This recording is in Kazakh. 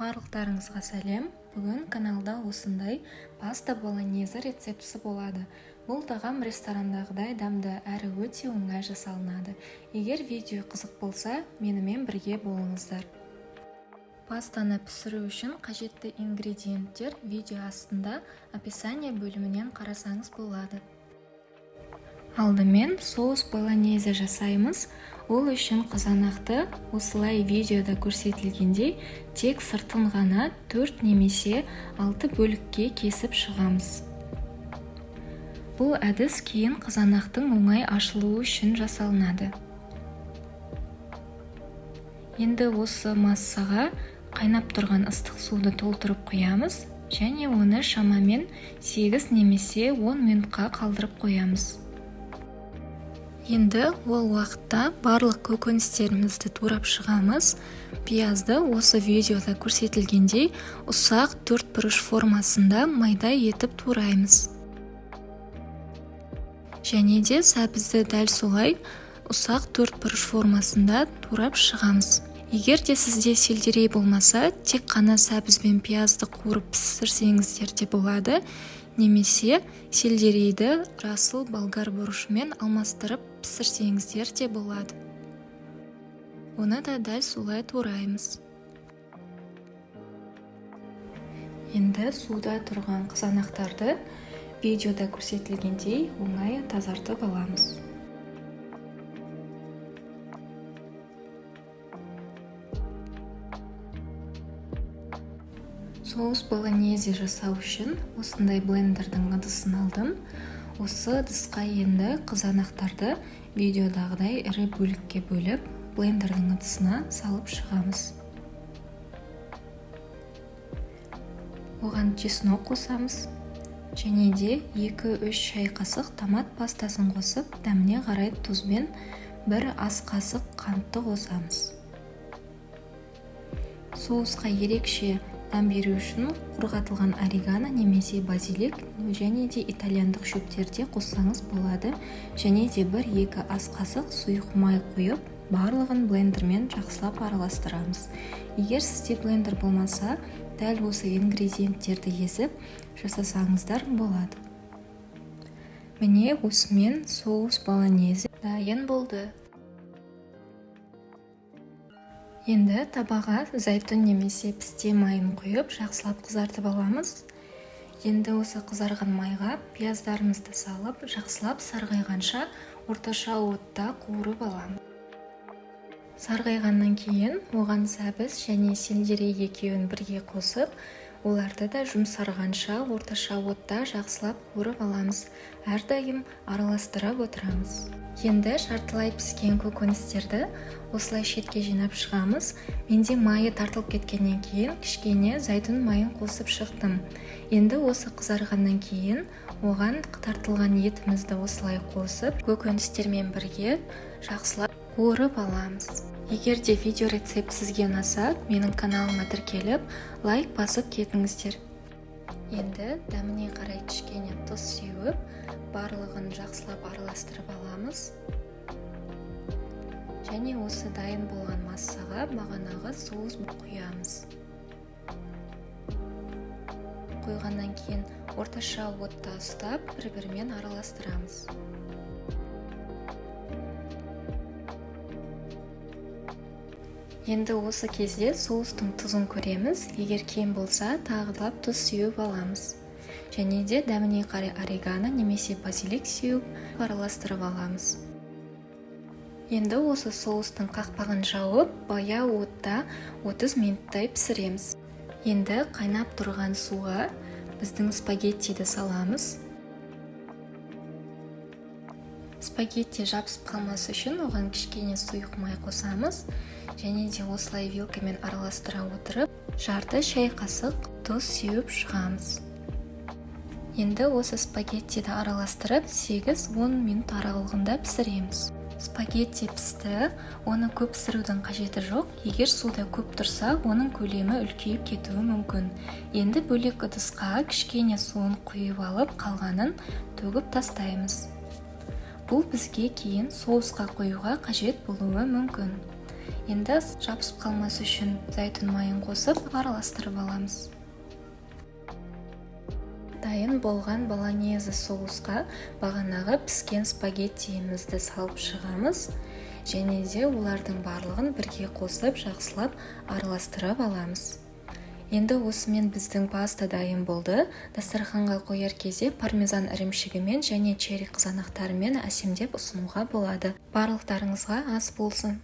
Барлықтарыңызға сәлем. Бүгін каналда осындай паста болонезе рецептісі болады. Бұл тағам ресторандағыдай дәмді әрі өте оңай жасалынады. Егер видео қызық болса, менімен бірге болыңыздар. Пастаны пісіру үшін қажетті ингредиенттер видео астында описание бөлімінен қарасаңыз болады. Алдымен соус болонезе жасаймыз. Ол үшін қызанақты осылай видеода көрсетілгендей тек сыртын ғана 4 немесе 6 бөлікке кесіп шығамыз. Бұл әдіс кейін қызанақтың оңай ашылуы үшін жасалынады. Енді осы массаға қайнап тұрған ыстық суды толтырып құямыз және оны шамамен 8 немесе 10 минутқа қалдырып қоямыз. Енді ол уақытта барлық көкөністерімізді турап шығамыз. Пиязды осы видеода көрсетілгендей ұсақ 4 бұрыш формасында майда етіп тураймыз. Және де сәбізді дәл солай ұсақ 4 бұрыш формасында турап шығамыз. Егер де сізде сельдерей болмаса, тек қана сәбіз бен пиязды қуырып пісірсеңіздер де болады, немесе сельдерейді жасыл болгар бұрышымен алмастырып пісірсеңіздер де болады. Оны да дәл солай тураймыз. Енді суда тұрған қызанақтарды видеода көрсетілгендей оңай тазартып аламыз. Соус болонезе жасау үшін осындай блендердің ыдысын алдым. Осы ыдысқа енді қызанақтарды видеодағыдай ірі бөлікке бөліп, блендердің ыдысына салып шығамыз. Оған чеснок қосамыз. Және де 2-3 шай қасық томат пастасын қосып, дәміне қарай тұз бен 1 ас қасық қантты қосамыз. Соусқа ерекше дәм беру үшін құрғатылған орегано немесе базилик және де итальяндық шөптерде қоссаңыз болады. Және де 1-2 ас қасық сұйық май қойып, барлығын блендермен жақсылап араластырамыз. Егер сізде блендер болмаса, дәл осы ингредиенттерді езіп жасасаңыздар болады. Міне осымен соус болонезе дайын болды. Енді табаға зәйтүн немесе пісте майын құйып, жақсылап қызартып аламыз. Енді осы қызарған майға пияздарымызды салып, жақсылап сарғайғанша орташа отта қуырып аламыз. Сарғайғаннан кейін оған сәбіз және сельдерей екеуін бірге қосып, оларды да жұмсарғанша орташа отта жақсылап қуырып аламыз. Әрдайым араластырып отырамыз. Енді жартылай піскен көкөністерді осылай шетке жинап шығамыз. Менде майы тартылып кеткеннен кейін кішкене зәйтүн майын қосып шықтым. Енді осы қызарғаннан кейін оған тартылған етімізді осылай қосып, көкөністермен бірге жақсылап қуырып аламыз. Егер де видео рецепт сізге ұнаса, менің каналыма тіркеліп, лайк басып кетіңіздер. Енді дәміне қарай кішкене тұз сеуіп, барлығын жақсылап араластырып аламыз. Және осы дайын болған массаға бағанағы соус құямыз. Қойғаннан кейін орташа отта ұстап, бір-бірімен араластырамыз. Енді осы кезде соустың тұзын көреміз. Егер кем болса, тағылап тұз сеуіп аламыз. Және де дәміне қарай орегано немесе базилик сеуіп араластырып аламыз. Енді осы соустың қақпағын жауып, баяу отта 30 минуттай пісіреміз. Енді қайнап тұрған суға біздің спагеттиді саламыз. Спагетти жабысып қалмас үшін оған кішкене сұйық май қосамыз. Және де осылай вилкамен араластыра отырып, жарты шай қасық тұз сеуіп шығамыз. Енді осы спагеттиді араластырып 8-10 минут аралығында пісіреміз. Спагетти пісті, оны көп пісірудің қажеті жоқ. Егер суда көп тұрса, оның көлемі үлкейіп кетуі мүмкін. Енді бөлек ыдысқа кішкене суын құйып алып, қалғанын төгіп тастаймыз. Бұл бізге кейін соусқа қоюға қажет болуы мүмкін. Енді жабысып қалмас үшін зәйтүн майын қосып араластырып аламыз. Дайын болған болоньезе соусқа бағанағы піскен спагеттиімізді салып шығамыз, және де олардың барлығын бірге қосып жақсылап араластырып аламыз. Енді осымен біздің паста дайын болды. Дастарханға қояр кезде пармезан ірімшігімен және черри қызанақтарымен әсемдеп ұсынуға болады. Барлықтарыңызға ас болсын.